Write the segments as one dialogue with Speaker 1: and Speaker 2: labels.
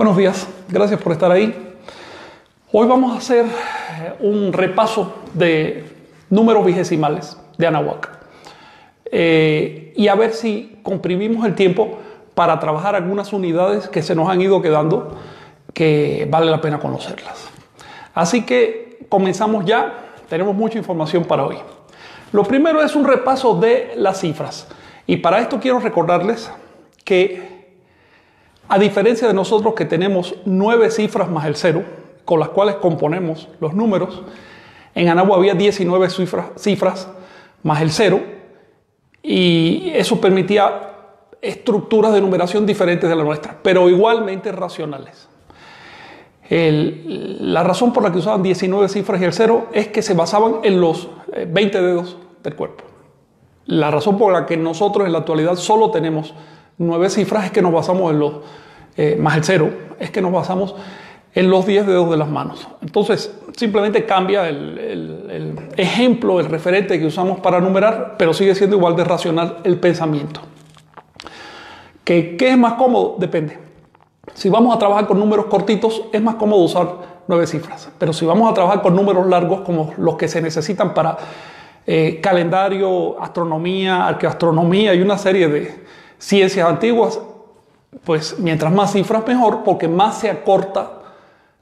Speaker 1: Buenos días, gracias por estar ahí. Hoy vamos a hacer un repaso de números vigesimales de Anahuac y a ver si comprimimos el tiempo para trabajar algunas unidades que se nos han ido quedando que vale la pena conocerlas. Así que comenzamos ya, tenemos mucha información para hoy. Lo primero es un repaso de las cifras y para esto quiero recordarles que a diferencia de nosotros que tenemos 9 cifras más el 0, con las cuales componemos los números, en Anahuac había 19 cifras más el 0, y eso permitía estructuras de numeración diferentes de la nuestra, pero igualmente racionales. La razón por la que usaban 19 cifras y el 0 es que se basaban en los 20 dedos del cuerpo. La razón por la que nosotros en la actualidad solo tenemos 9 cifras es que nos basamos en los, más el 0, es que nos basamos en los 10 dedos de las manos. Entonces, simplemente cambia el ejemplo, el referente que usamos para numerar, pero sigue siendo igual de racional el pensamiento. ¿Qué es más cómodo? Depende. Si vamos a trabajar con números cortitos, es más cómodo usar 9 cifras. Pero si vamos a trabajar con números largos, como los que se necesitan para calendario, astronomía, arqueoastronomía y una serie de ciencias antiguas, pues mientras más cifras mejor, porque más se acorta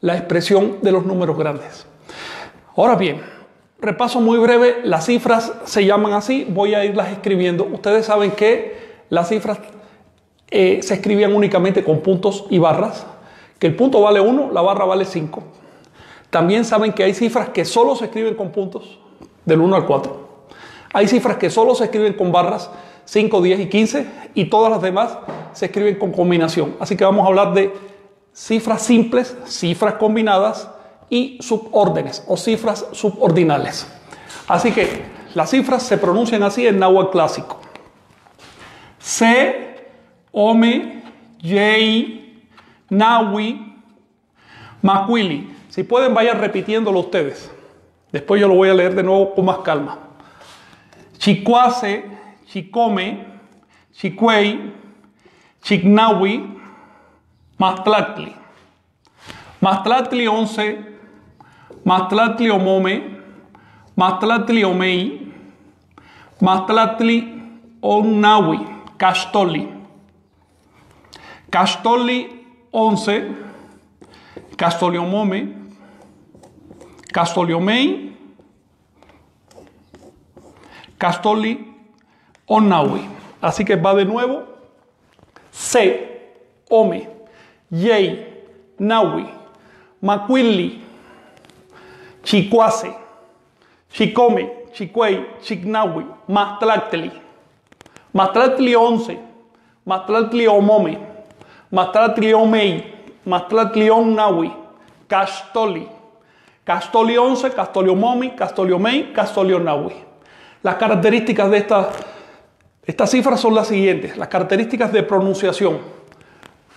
Speaker 1: la expresión de los números grandes. Ahora bien, repaso muy breve, las cifras se llaman así, voy a irlas escribiendo. Ustedes saben que las cifras se escribían únicamente con puntos y barras, que el punto vale 1, la barra vale 5. También saben que hay cifras que solo se escriben con puntos, del 1 al 4. Hay cifras que solo se escriben con barras, 5, 10 y 15, y todas las demás se escriben con combinación. Así que vamos a hablar de cifras simples, cifras combinadas y subórdenes o cifras subordinales. Así que las cifras se pronuncian así en náhuatl clásico. Se, Ome, Yei, Nahui, Macuili. Si pueden, vayan repitiéndolo ustedes. Después yo lo voy a leer de nuevo con más calma. Chicuase, Chicome, Chicuey, Chignahui, Mastlactli. Mastlactli 11, Mastlactli Omome, Mastlactli Omei, Mastlactli Onnahui, Castoli. Castoli 11, Castoli Omome, Castoli Omei, Castoli Onnahui. Así que va de nuevo. Se, Ome, Yei, Nahui, Macuili, Chicuase, Chicome, Chicuey, Chignahui, Mastlactli. Mastlactli 11, Mastlactli Omome, Mastlactli Omei, Mastlactli Onnahui, Castoli. Castoli 11, Castoli Omome, Castoli Omei, Castoli Onnahui. Las características de estas cifras son las siguientes. Las características de pronunciación.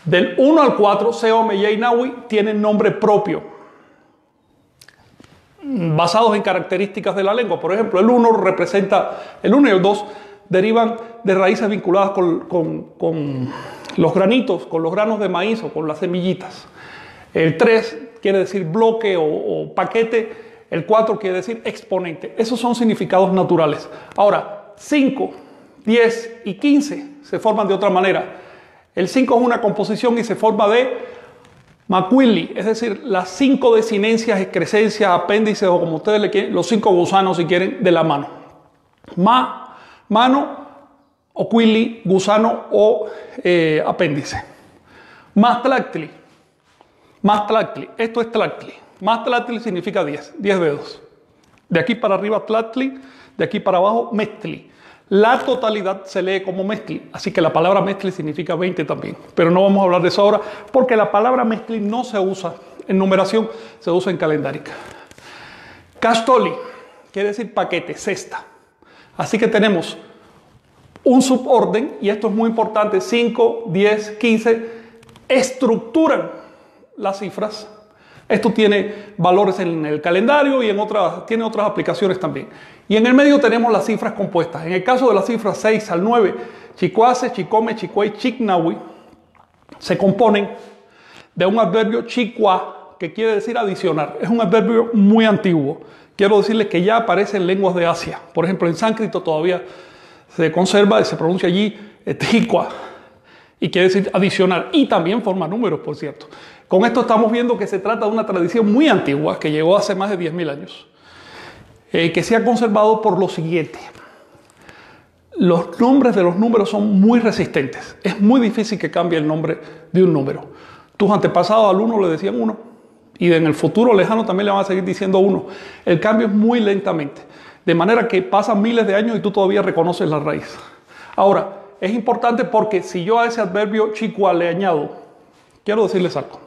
Speaker 1: Del 1 al 4, Se, Ome, Yei, Nahui tienen nombre propio, basados en características de la lengua. Por ejemplo, el 1 representa, el 1 y el 2 derivan de raíces vinculadas con los granitos, con los granos de maíz o con las semillitas. El 3 quiere decir bloque o paquete. El 4 quiere decir exponente. Esos son significados naturales. Ahora, 5, 10 y 15 se forman de otra manera. El 5 es una composición y se forma de macuili, es decir, las 5 desinencias, excrescencias, apéndices o como ustedes le quieren, los 5 gusanos si quieren de la mano. Mano, oquili, gusano o apéndice. Mastlactli. Mastlactli, esto es tlactli. Mastlactli significa 10 dedos. De aquí para arriba tlactli, de aquí para abajo mestli. La totalidad se lee como mestli, así que la palabra mestli significa 20 también. Pero no vamos a hablar de eso ahora, porque la palabra mestli no se usa en numeración, se usa en calendárica. Castoli quiere decir paquete, cesta. Así que tenemos un suborden, y esto es muy importante, 5, 10, 15, estructuran las cifras. Esto tiene valores en el calendario y tiene otras aplicaciones también. Y en el medio tenemos las cifras compuestas. En el caso de las cifras 6 al 9, Chicuase, Chicome, Chicuey, Chignahui, se componen de un adverbio chikwa, que quiere decir adicionar. Es un adverbio muy antiguo. Quiero decirles que ya aparece en lenguas de Asia. Por ejemplo, en sánscrito todavía se conserva y se pronuncia allí chikwa, y quiere decir adicionar. Y también forma números, por cierto. Con esto estamos viendo que se trata de una tradición muy antigua, que llegó hace más de 10.000 años, que se ha conservado por lo siguiente. Los nombres de los números son muy resistentes. Es muy difícil que cambie el nombre de un número. Tus antepasados al 1 le decían 1, y en el futuro lejano también le van a seguir diciendo 1. El cambio es muy lentamente, de manera que pasan miles de años y tú todavía reconoces la raíz. Ahora, es importante porque si yo a ese adverbio chikwa le añado, quiero decirles algo.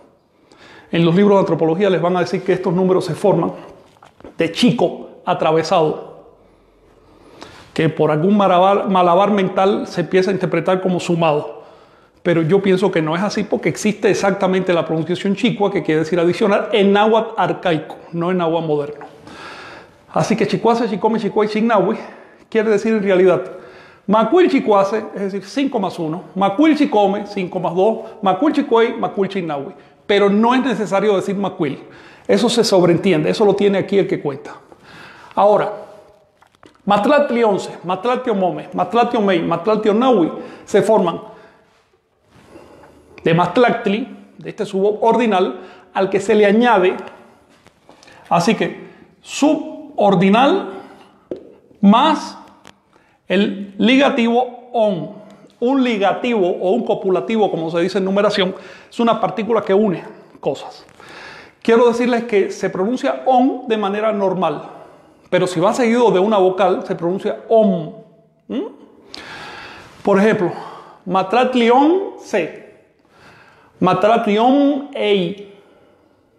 Speaker 1: En los libros de antropología les van a decir que estos números se forman de chico atravesado, que por algún malabar mental se empieza a interpretar como sumado. Pero yo pienso que no es así, porque existe exactamente la pronunciación chikwa, que quiere decir adicionar, en náhuatl arcaico, no en náhuatl moderno. Así que chicuase, chicome, chicuay, chignahui quiere decir en realidad macuil chicuase, es decir, 5 más 1, macuil chicome, 5 más 2, macuil chicuay, macuil chignahui. Pero no es necesario decir macuil. Eso se sobreentiende, eso lo tiene aquí el que cuenta. Ahora, Matlatli 11, Matlatli Omome, Matlatli Omei, Matlatli Onahui se forman de Matlatli, de este subordinal, al que se le añade, así que subordinal más el ligativo on. Un ligativo o un copulativo, como se dice en numeración, es una partícula que une cosas. Quiero decirles que se pronuncia on de manera normal, pero si va seguido de una vocal, se pronuncia om. Por ejemplo, Matlatlion C, Matlatlion ei,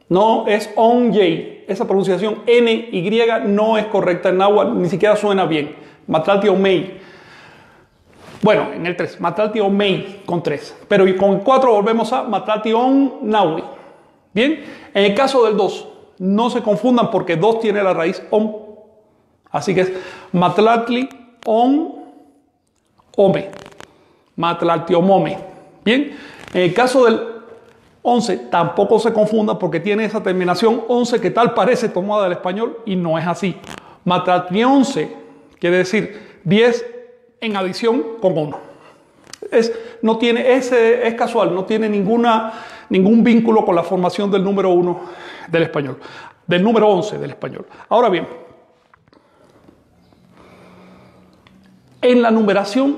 Speaker 1: no es on yei. Esa pronunciación NY no es correcta en náhuatl, ni siquiera suena bien. Matlatlion mei. Bueno, en el 3, Matlatlion mei con 3. Pero con el 4 volvemos a Matlatlion nahui. Bien, en el caso del 2, no se confundan porque 2 tiene la raíz om. Así que es Matlatli on ome. Matlatliomome. Bien, en el caso del 11 tampoco se confunda porque tiene esa terminación 11 que tal parece tomada del español y no es así. Matlatlionce quiere decir 10 en adición con 1. Es casual, no tiene ningún vínculo con la formación del número 1 del español, del número 11 del español. Ahora bien, en la numeración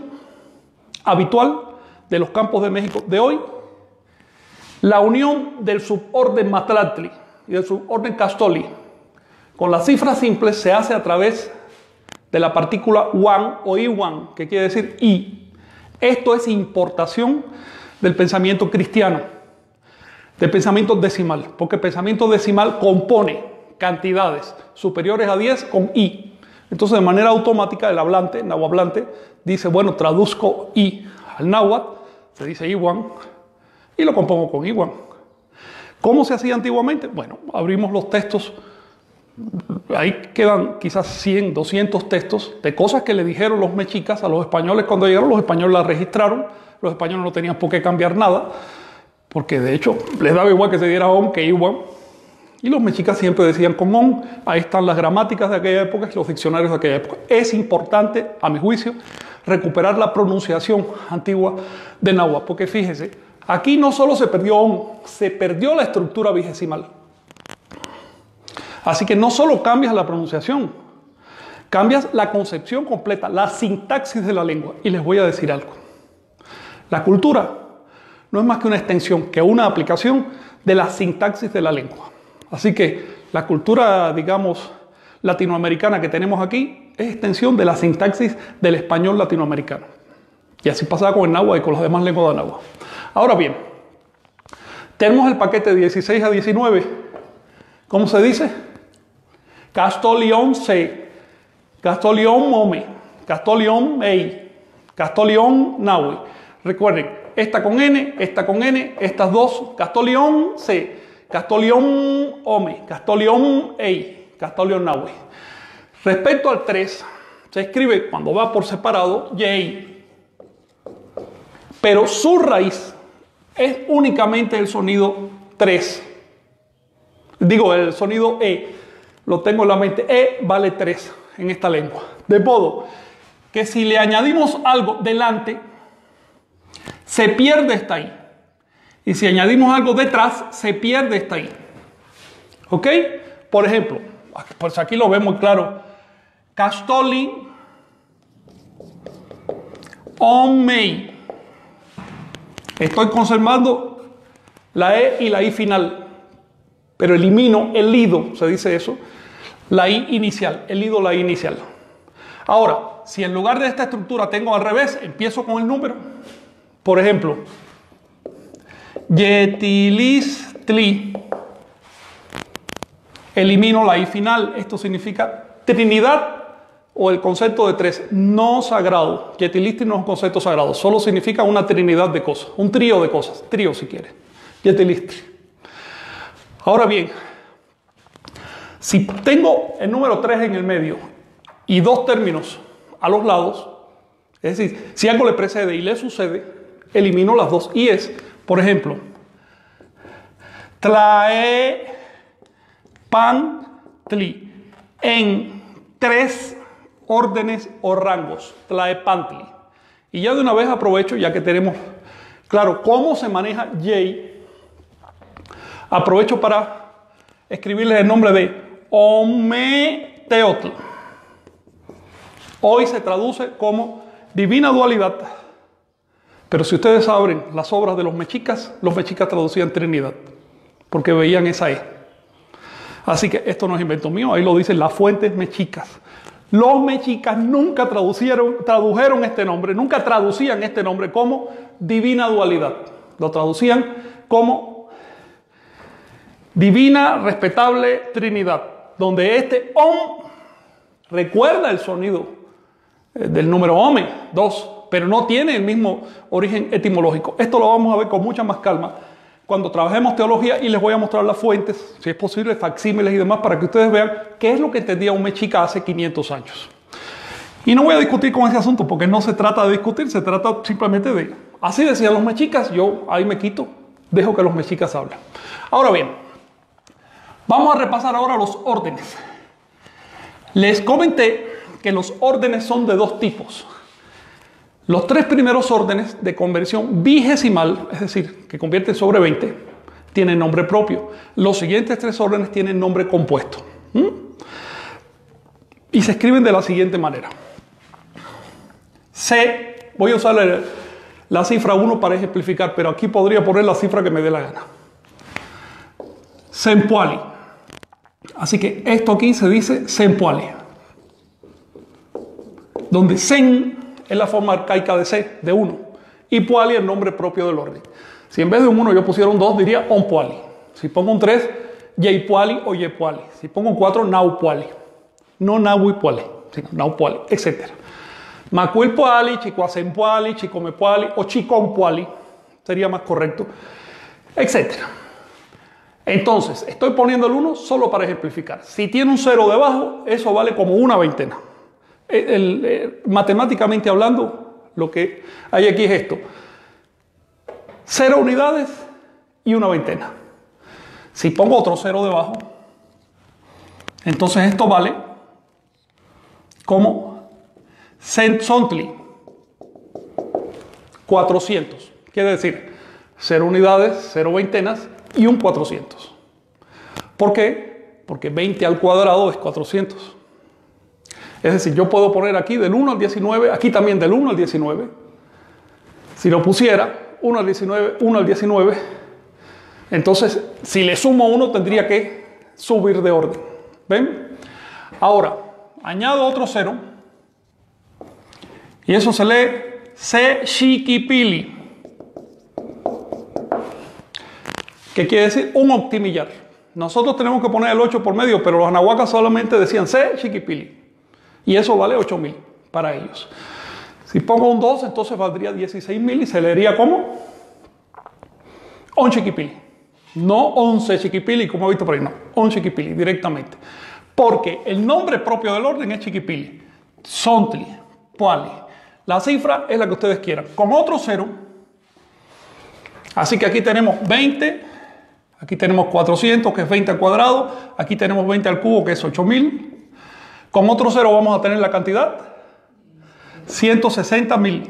Speaker 1: habitual de los campos de México de hoy, la unión del suborden Matlatli y del suborden Castoli con las cifras simples se hace a través de la partícula wan o iwan, que quiere decir i. Esto es importación del pensamiento cristiano, del pensamiento decimal, porque el pensamiento decimal compone cantidades superiores a 10 con i. Entonces, de manera automática, el hablante, nahuablante, dice, bueno, traduzco i al náhuatl, se dice iwan, y lo compongo con iwan. ¿Cómo se hacía antiguamente? Bueno, abrimos los textos. Ahí quedan quizás 100, 200 textos de cosas que le dijeron los mexicas a los españoles cuando llegaron. Los españoles las registraron. Los españoles no tenían por qué cambiar nada, porque de hecho les daba igual que se diera on que iwan. Y los mexicas siempre decían con on. Ahí están las gramáticas de aquella época, los diccionarios de aquella época. Es importante, a mi juicio, recuperar la pronunciación antigua de náhuatl, porque fíjese, aquí no solo se perdió on, se perdió la estructura vigesimal. Así que no solo cambias la pronunciación, cambias la concepción completa, la sintaxis de la lengua. Y les voy a decir algo. La cultura no es más que una extensión, que una aplicación de la sintaxis de la lengua. Así que la cultura, digamos, latinoamericana que tenemos aquí es extensión de la sintaxis del español latinoamericano. Y así pasaba con el náhuatl y con las demás lenguas de náhuatl. Ahora bien, tenemos el paquete 16 a 19. ¿Cómo se dice? Castolion se, Castolion mome, Castolion mei, Castolion nahui. Recuerden, esta con N, estas dos, Castolion se, Castolion ome, Castolion ei, Castolion nahui. Respecto al 3, se escribe cuando va por separado, yei. Pero su raíz es únicamente el sonido 3. Digo, el sonido E, lo tengo en la mente. E vale 3 en esta lengua. De modo que si le añadimos algo delante, se pierde esta I. Y si añadimos algo detrás, se pierde esta I. ¿Ok? Por ejemplo, pues aquí lo vemos claro. Castoli on May. Estoy conservando la E y la I final, pero elimino el lido, se dice eso, la I inicial, el lido, la I inicial. Ahora, si en lugar de esta estructura tengo al revés, empiezo con el número. Por ejemplo, Yetilistli. Elimino la I final. Esto significa Trinidad o el concepto de 3, no sagrado. Yetilistli no es un concepto sagrado, solo significa una trinidad de cosas, un trío de cosas, trío si quiere. Yetilistli. Ahora bien, si tengo el número 3 en el medio y dos términos a los lados, es decir, si algo le precede y le sucede, elimino las dos ies. Por ejemplo, Tlae Pantli, en 3 órdenes o rangos, Tlaepantli. Y ya de una vez aprovecho, ya que tenemos claro cómo se maneja J, aprovecho para escribirles el nombre de Ometeotl. Hoy se traduce como divina dualidad. Pero si ustedes abren las obras de los mexicas traducían Trinidad, porque veían esa E. Así que esto no es invento mío, ahí lo dicen las fuentes mexicas. Los mexicas nunca tradujeron este nombre, nunca traducían este nombre como divina dualidad. Lo traducían como divina, respetable Trinidad, donde este Om recuerda el sonido del número Ome, 2, pero no tiene el mismo origen etimológico. Esto lo vamos a ver con mucha más calma cuando trabajemos teología y les voy a mostrar las fuentes, si es posible, facsímiles y demás, para que ustedes vean qué es lo que entendía un mexica hace 500 años. Y no voy a discutir con ese asunto porque no se trata de discutir, se trata simplemente de... Así decían los mexicas, yo ahí me quito, dejo que los mexicas hablen. Ahora bien, vamos a repasar ahora los órdenes. Les comenté que los órdenes son de dos tipos. Los 3 primeros órdenes de conversión vigesimal, es decir, que convierten sobre 20, tienen nombre propio. Los siguientes 3 órdenes tienen nombre compuesto. Y se escriben de la siguiente manera. Voy a usar la cifra 1 para ejemplificar, pero aquí podría poner la cifra que me dé la gana. Sempuali. Así que esto aquí se dice Sempuali, donde Sen es la forma arcaica de C, de 1, y Puali el nombre propio del orden. Si en vez de un 1 yo pusiera un 2, diría Onpuali. Si pongo un 3, Yeipuali o Yepuali. Si pongo un 4, Naupuali. No Nauipuali, sino Naupuali, etc. Macuilpuali, Chicoacenpuali, Chicomepuali o Chiconpuali, sería más correcto, etc. Entonces, estoy poniendo el 1 solo para ejemplificar. Si tiene un 0 debajo, eso vale como una veintena. Matemáticamente hablando, lo que hay aquí es esto: 0 unidades y una veintena. Si pongo otro 0 debajo, entonces esto vale como Centzontli, 400. Quiere decir 0 unidades, 0 veintenas y un 400. ¿Por qué? Porque 20 al cuadrado es 400. Es decir, yo puedo poner aquí del 1 al 19, aquí también del 1 al 19. Si lo pusiera 1 al 19, 1 al 19, entonces si le sumo 1 tendría que subir de orden. ¿Ven? Ahora, añado otro 0 y eso se lee Se-Shikipili, que quiere decir un octimillar. Nosotros tenemos que poner el 8 por medio, pero los anahuacas solamente decían Se-Shikipili. Y eso vale 8.000 para ellos. Si pongo un 2, entonces valdría 16.000 y se leería como 11 chiquipili. No 11 chiquipili, como he visto por ahí, no. 11 chiquipili, directamente. Porque el nombre propio del orden es chiquipili. Sontli, Puali. La cifra es la que ustedes quieran. Con otro 0. Así que aquí tenemos 20. Aquí tenemos 400, que es 20 al cuadrado. Aquí tenemos 20 al cubo, que es 8000. Con otro cero vamos a tener la cantidad 160.000.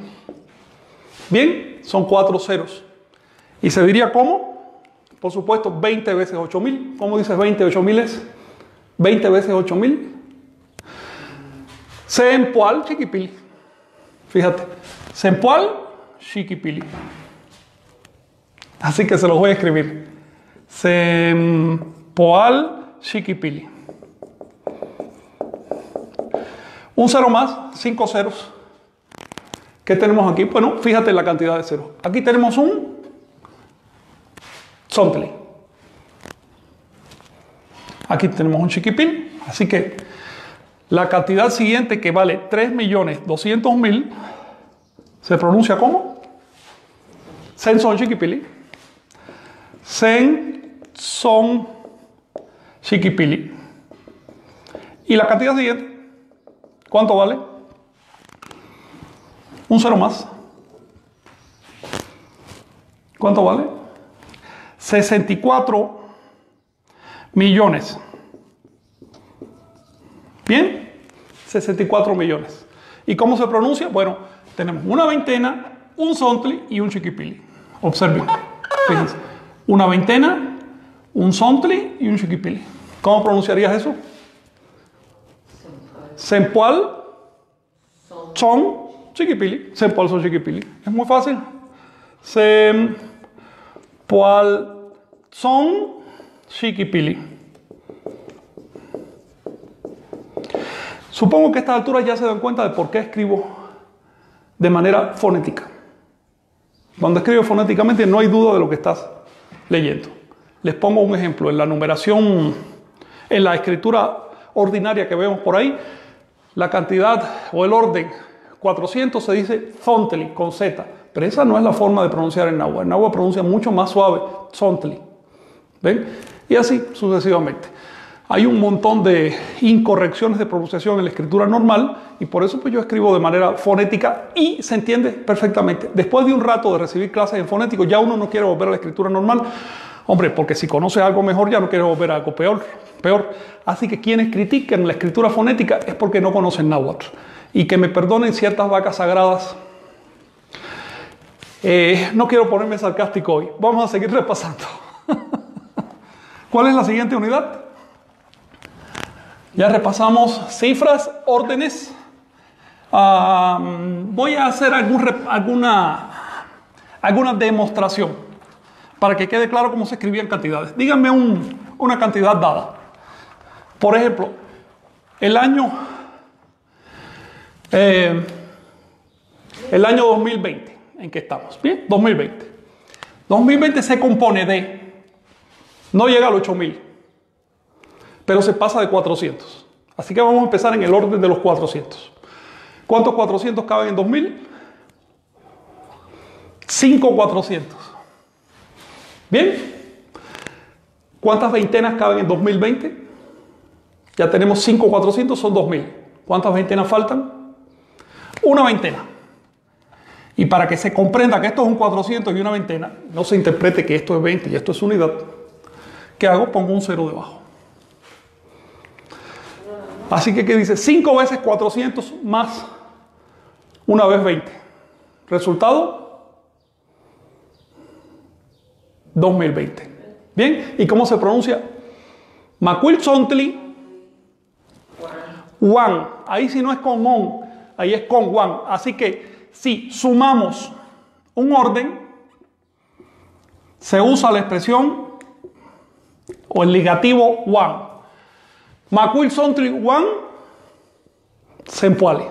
Speaker 1: Bien, son 4 ceros. ¿Y se diría cómo? Por supuesto, 20 veces 8000. ¿Cómo dices 20? 8000 es 20 veces 8000. Sempoal Chiquipili. Fíjate. Sempoal Chiquipili. Así que se los voy a escribir. Sempoal Chiquipili. Un cero más, 5 ceros. ¿Qué tenemos aquí? Bueno, fíjate la cantidad de ceros. Aquí tenemos un Zontli. Aquí tenemos un Chiquipil. Así que la cantidad siguiente, que vale 3.200.000, se pronuncia como Sen Son Chiquipili. Sen Son Chiquipili. Y la cantidad siguiente, ¿cuánto vale? Un cero más. ¿Cuánto vale? 64 millones. ¿Bien? 64 millones. ¿Y cómo se pronuncia? Bueno, tenemos una veintena, un Zontli y un Chiquipili. Observen. Fíjense. Una veintena, un Zontli y un Chiquipili. ¿Cómo pronunciarías eso? Sempoal Son Chiquipili. Sempoal Son Chiquipili. Es muy fácil. Sempoal Son Chiquipili. Supongo que a estas alturas ya se dan cuenta de por qué escribo de manera fonética. Cuando escribo fonéticamente no hay duda de lo que estás leyendo. Les pongo un ejemplo. En la numeración, en la escritura ordinaria que vemos por ahí, la cantidad o el orden 400 se dice Zontli con Z, pero esa no es la forma de pronunciar en náhuatl. En náhuatl pronuncia mucho más suave, Zontli. ¿Ven? Y así sucesivamente. Hay un montón de incorrecciones de pronunciación en la escritura normal y por eso pues yo escribo de manera fonética y se entiende perfectamente. Después de un rato de recibir clases en fonético, ya uno no quiere volver a la escritura normal. Hombre, porque si conoce algo mejor ya no quiere volver a algo peor. Así que quienes critican la escritura fonética es porque no conocen náhuatl. Y que me perdonen ciertas vacas sagradas. No quiero ponerme sarcástico hoy. Vamos a seguir repasando. ¿Cuál es la siguiente unidad? Ya repasamos cifras, órdenes. Voy a hacer alguna demostración para que quede claro cómo se escribían cantidades. Díganme una cantidad dada. Por ejemplo, el año 2020 en que estamos. Bien, 2020. 2020 se compone de, no llega al 8000, pero se pasa de 400. Así que vamos a empezar en el orden de los 400. ¿Cuántos 400 caben en 2000? 5 400. Bien. ¿Cuántas veintenas caben en 2020? Ya tenemos 5 400, son 2000. ¿Cuántas veintenas faltan? Una veintena. Y para que se comprenda que esto es un 400 y una veintena, no se interprete que esto es 20 y esto es unidad, ¿qué hago? Pongo un cero debajo. Así que, ¿qué dice? 5 veces 400 más una vez 20. Resultado, 2020. Bien, ¿y cómo se pronuncia? Macuil Zontli Wan. Ahí sí no es con on, ahí es con Wan. Así que si sumamos un orden, se usa la expresión o el ligativo Wan. Macuil Zontli Wan Sempoali.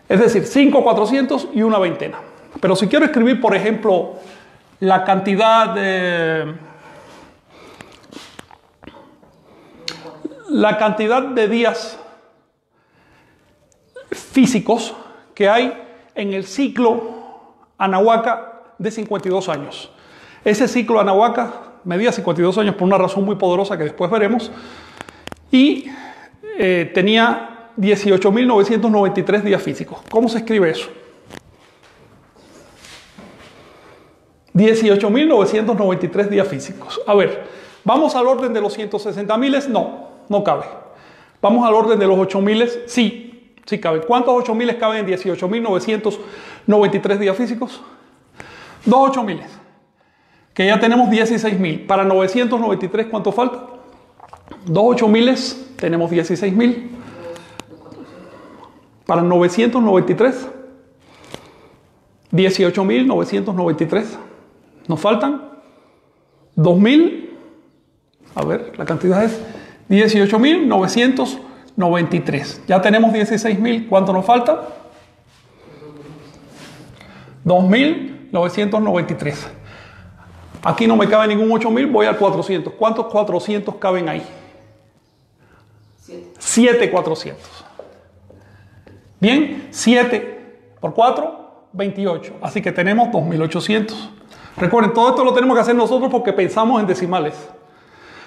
Speaker 1: Es decir, 5 400 y una veintena. Pero si quiero escribir, por ejemplo, la cantidad de días físicos que hay en el ciclo Anahuaca de 52 años. Ese ciclo Anahuaca medía 52 años por una razón muy poderosa que después veremos y tenía 18.993 días físicos. ¿Cómo se escribe eso? 18.993 días físicos. A ver, ¿vamos al orden de los 160.000? No, no cabe. ¿Vamos al orden de los 8.000? Sí, sí cabe. ¿Cuántos 8.000 caben en 18.993 días físicos? Dos 8.000. Que ya tenemos 16.000. Para 993, ¿cuánto falta? Dos 8.000, tenemos 16.000. Para 993, 18.993. Nos faltan 2.000. A ver, la cantidad es 18.993. Ya tenemos 16.000. ¿Cuánto nos falta? 2.993. Aquí no me cabe ningún 8.000. Voy al 400. ¿Cuántos 400 caben ahí? 7 400. Bien, 7 por 4, 28. Así que tenemos 2.800. Recuerden, todo esto lo tenemos que hacer nosotros porque pensamos en decimales.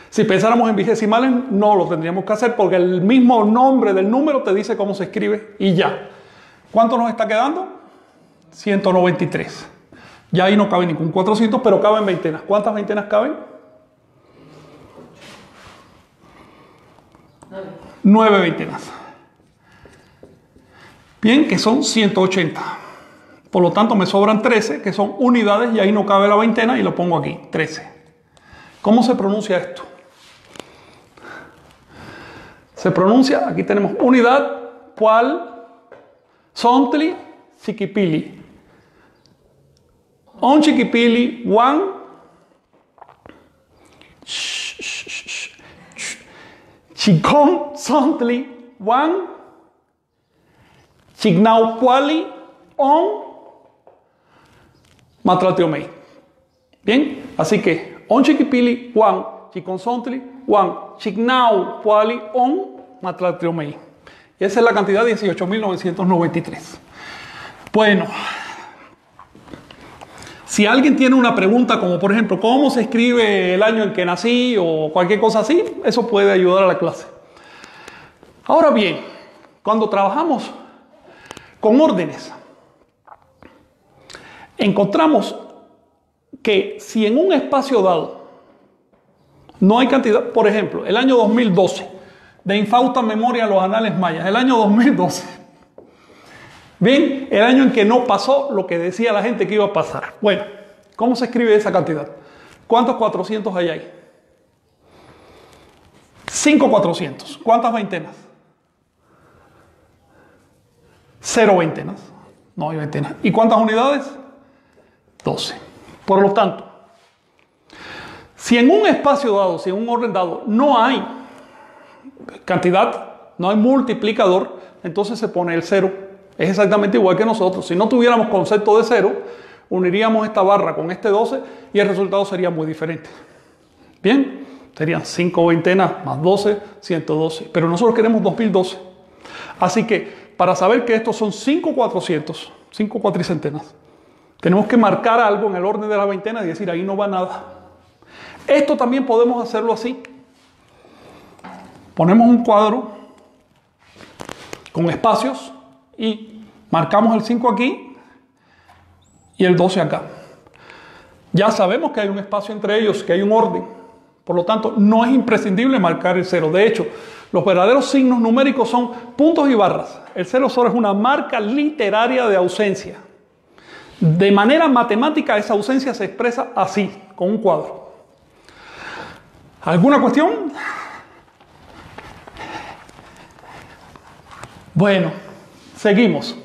Speaker 1: Si pensáramos en vigésimales, no lo tendríamos que hacer porque el mismo nombre del número te dice cómo se escribe y ya. ¿Cuánto nos está quedando? 193. Ya ahí no cabe ningún 400, pero caben veintenas. ¿Cuántas veintenas caben? 9 veintenas. Bien, que son 180. Por lo tanto, me sobran 13, que son unidades, y ahí no cabe la veintena, y lo pongo aquí, 13. ¿Cómo se pronuncia esto? Se pronuncia, aquí tenemos unidad, cual, sontli, chiquipili. On chiquipili, one, chicón, sontli, one, chignau, cuali, on, matratioomei. Bien, así que on chiquipili, one, chicón, sontli, one, chignau, cuali, on, matratioomei. Y esa es la cantidad de 18.993. Bueno, si alguien tiene una pregunta como por ejemplo, ¿cómo se escribe el año en que nací? O cualquier cosa así, eso puede ayudar a la clase. Ahora bien, cuando trabajamos con órdenes, encontramos que si en un espacio dado no hay cantidad, por ejemplo, el año 2012, de infausta memoria a los anales mayas, el año 2012, bien, el año en que no pasó lo que decía la gente que iba a pasar. Bueno, ¿cómo se escribe esa cantidad? ¿Cuántos 400 hay ahí? 5 400. ¿Cuántas veintenas? 0 veintenas. No hay veintenas. ¿Y cuántas unidades? 12. Por lo tanto, si en un espacio dado, si en un orden dado, no hay cantidad, no hay multiplicador, entonces se pone el 0. Es exactamente igual que nosotros. Si no tuviéramos concepto de 0, uniríamos esta barra con este 12 y el resultado sería muy diferente. Bien, serían 5 veintenas más 12, 112. Pero nosotros queremos 2012. Así que para saber que estos son 5 400, 5 cuatricentenas, tenemos que marcar algo en el orden de la veintena y decir, ahí no va nada. Esto también podemos hacerlo así. Ponemos un cuadro con espacios y marcamos el 5 aquí y el 12 acá. Ya sabemos que hay un espacio entre ellos, que hay un orden. Por lo tanto, no es imprescindible marcar el 0. De hecho, los verdaderos signos numéricos son puntos y barras. El 0 solo es una marca literaria de ausencia. De manera matemática, esa ausencia se expresa así, con un cuadro. ¿Alguna cuestión? Bueno, seguimos.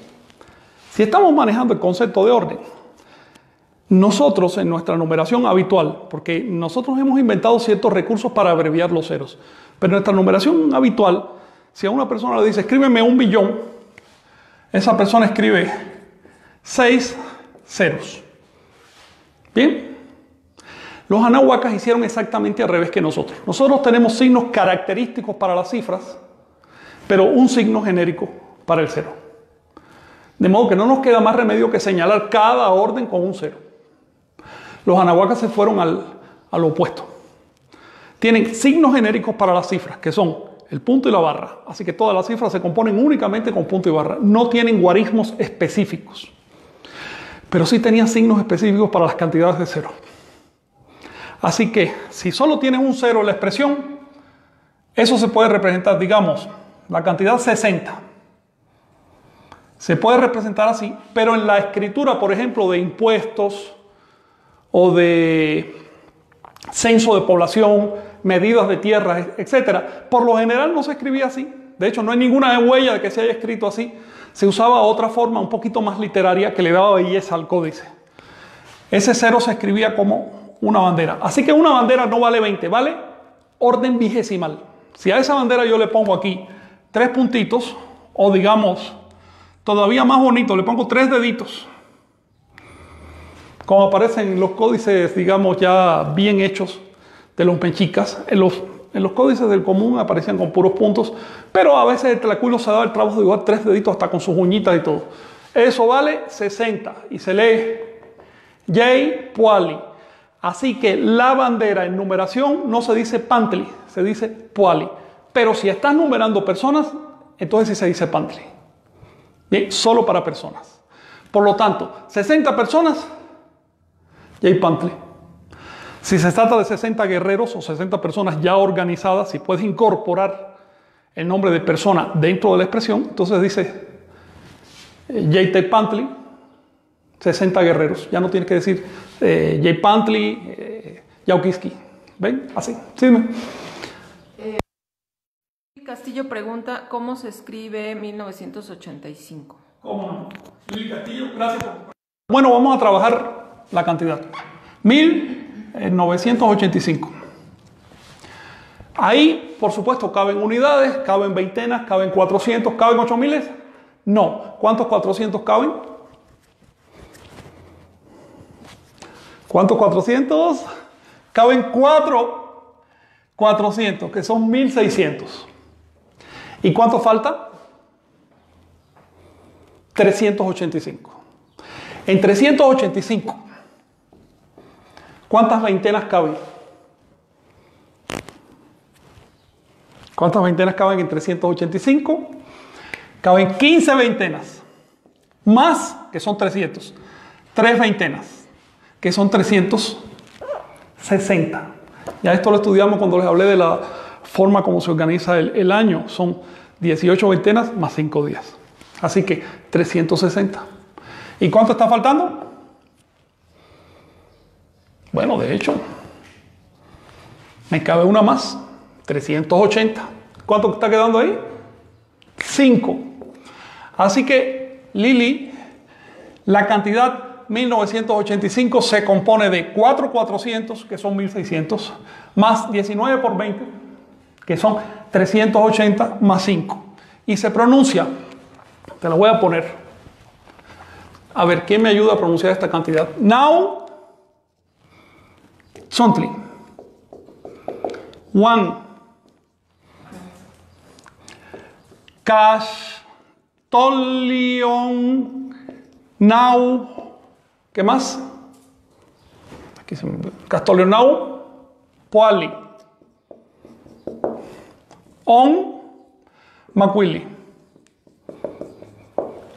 Speaker 1: Si estamos manejando el concepto de orden, nosotros en nuestra numeración habitual, porque nosotros hemos inventado ciertos recursos para abreviar los ceros, pero en nuestra numeración habitual, si a una persona le dice, escríbeme 1 billón, esa persona escribe 6 ceros. Bien. Los anahuacas hicieron exactamente al revés que nosotros. Nosotros tenemos signos característicos para las cifras, pero un signo genérico para el 0. De modo que no nos queda más remedio que señalar cada orden con un 0. Los anahuacas se fueron al opuesto. Tienen signos genéricos para las cifras, que son el punto y la barra. Así que todas las cifras se componen únicamente con punto y barra. No tienen guarismos específicos. pero sí tenía signos específicos para las cantidades de cero. Así que si solo tienes un cero en la expresión, eso se puede representar, digamos, la cantidad 60. Se puede representar así, pero en la escritura, por ejemplo, de impuestos o de censo de población, medidas de tierras, etc., por lo general no se escribía así. De hecho, no hay ninguna huella de que se haya escrito así. Se usaba otra forma un poquito más literaria que le daba belleza al códice. Ese cero se escribía como una bandera. Así que una bandera no vale 20, vale orden vigesimal. Si a esa bandera yo le pongo aquí 3 puntitos, o digamos, todavía más bonito, le pongo 3 deditos, como aparecen en los códices, digamos, ya bien hechos de los mexicas. En los códices del común aparecían con puros puntos, pero a veces el tlacuilo se daba el trabajo de igual 3 deditos hasta con sus uñitas y todo. Eso vale 60 y se lee J. Puali. Así que la bandera en numeración no se dice Pantli, se dice Puali. Pero si estás numerando personas, entonces sí se dice Pantli. Bien, solo para personas. Por lo tanto, 60 personas, J. Pantli. Si se trata de 60 guerreros o 60 personas ya organizadas, si puedes incorporar el nombre de persona dentro de la expresión, entonces dice J. Pantli, 60 guerreros. Ya no tienes que decir J. Pantli, Yauquiski. ¿Ven? Así. Sí,
Speaker 2: Castillo pregunta, ¿cómo se escribe 1985?
Speaker 1: ¿Cómo no? Luis Castillo, gracias por... Bueno, vamos a trabajar la cantidad. 1985. Ahí, por supuesto, caben unidades, caben veintenas, caben 400, caben 8000. No. ¿Cuántos 400 caben? ¿Cuántos 400? Caben 400, que son 1600. ¿Y cuánto falta? 385. En 385, ¿cuántas veintenas caben? ¿Cuántas veintenas caben en 385? Caben 15 veintenas. Más, que son 300. 3 veintenas, que son 360. Ya esto lo estudiamos cuando les hablé de la forma como se organiza el año. Son 18 veintenas más 5 días. Así que 360. ¿Y cuánto está faltando? Bueno, de hecho, me cabe una más. 380. ¿Cuánto está quedando ahí? 5. Así que, Lili, la cantidad 1985 se compone de 4,400, que son 1600, más 19 por 20, que son 380, más 5. Y se pronuncia, te lo voy a poner. A ver, ¿quién me ayuda a pronunciar esta cantidad? Now, Sontli. One. Castolion. Now. ¿Qué más? Aquí se me... Castolionau. Puali. On. Macuili.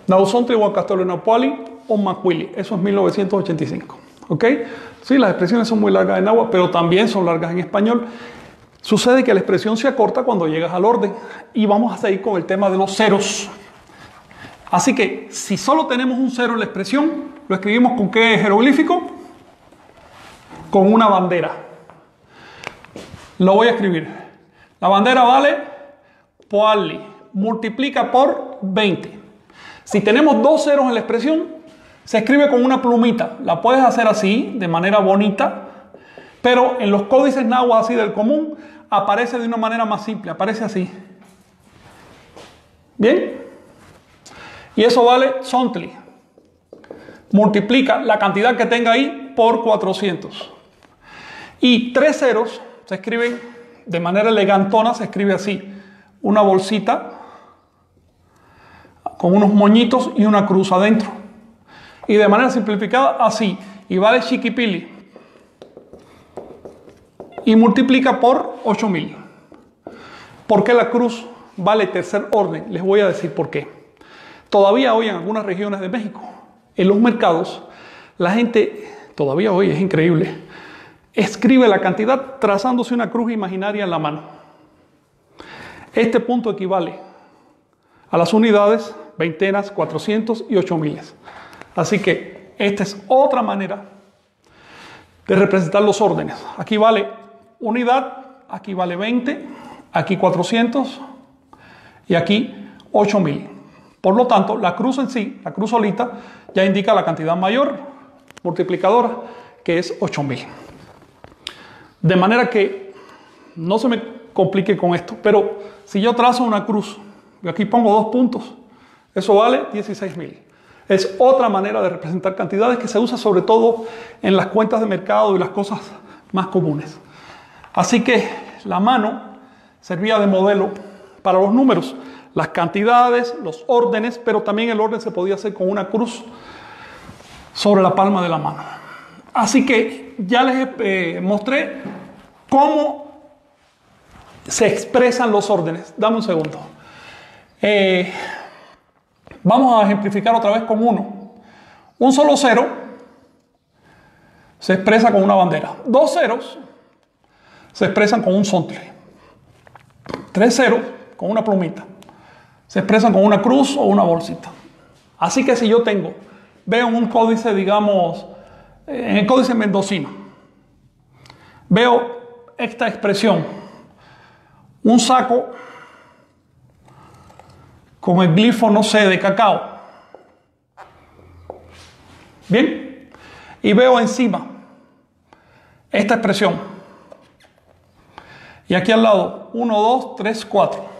Speaker 1: Nausontri o Castolionau Puali. On Macuili. Eso es 1985. ¿Ok? Sí, las expresiones son muy largas en agua, pero también son largas en español. Sucede que la expresión se acorta cuando llegas al orden. Y vamos a seguir con el tema de los ceros. Así que, si solo tenemos un cero en la expresión, lo escribimos ¿con qué jeroglífico? Con una bandera. Lo voy a escribir. La bandera vale Puali. Multiplica por 20. Si tenemos dos ceros en la expresión, se escribe con una plumita. La puedes hacer así, de manera bonita, pero en los códices náhuatl así del común, aparece de una manera más simple. Aparece así. ¿Bien? Y eso vale Sontli. Multiplica la cantidad que tenga ahí por 400. Y 3 ceros se escriben de manera elegantona, se escribe así. Una bolsita con unos moñitos y una cruz adentro. Y de manera simplificada así. Y vale chiquipili. Y multiplica por 8000. ¿Por qué la cruz vale tercer orden? Les voy a decir por qué. Todavía hoy en algunas regiones de México, en los mercados, la gente, todavía hoy es increíble, escribe la cantidad trazándose una cruz imaginaria en la mano. Este punto equivale a las unidades, veintenas, 400 y 8000. Así que esta es otra manera de representar los órdenes. Aquí vale unidad, aquí vale 20, aquí 400 y aquí 8000. Por lo tanto, la cruz en sí, la cruz solita, ya indica la cantidad mayor multiplicadora, que es 8000. De manera que no se me complique con esto, pero si yo trazo una cruz y aquí pongo 2 puntos, eso vale 16000. Es otra manera de representar cantidades que se usa sobre todo en las cuentas de mercado y las cosas más comunes. Así que la mano servía de modelo para los números, las cantidades, los órdenes, pero también el orden se podía hacer con una cruz sobre la palma de la mano. Así que ya les mostré cómo se expresan los órdenes. Dame un segundo. Vamos a ejemplificar otra vez con uno. Un solo cero se expresa con una bandera. 2 ceros se expresan con un sontle. 3 ceros con una plumita. Se expresan con una cruz o una bolsita. Así que si yo veo en un códice, digamos, en el códice mendocino, veo esta expresión, un saco con el glifo, no sé, de cacao. Bien, y veo encima esta expresión. Y aquí al lado, 1, 2, 3, 4.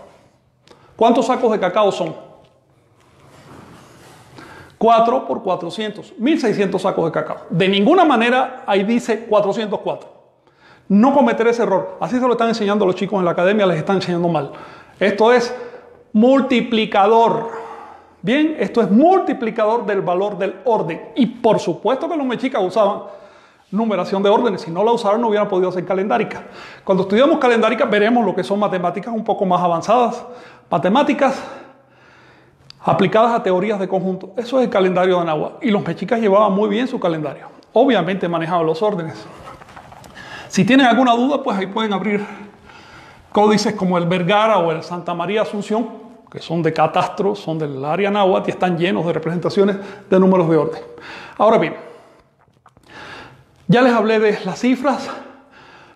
Speaker 1: ¿Cuántos sacos de cacao son? 4 por 400, 1600 sacos de cacao. De ninguna manera ahí dice 404. No cometer ese error. Así se lo están enseñando los chicos en la academia, les están enseñando mal. Esto es multiplicador. Bien, esto es multiplicador del valor del orden. Y por supuesto que los mexicas usaban numeración de órdenes. Si no la usaron, no hubieran podido hacer calendárica. Cuando estudiamos calendárica, veremos lo que son matemáticas un poco más avanzadas. Matemáticas aplicadas a teorías de conjunto. Eso es el calendario de Anáhuac. Y los mexicas llevaban muy bien su calendario. Obviamente manejaban los órdenes. Si tienen alguna duda, pues ahí pueden abrir códices como el Vergara o el Santa María Asunción, que son de catastro, son del área náhuatl y están llenos de representaciones de números de orden. Ahora bien, ya les hablé de las cifras,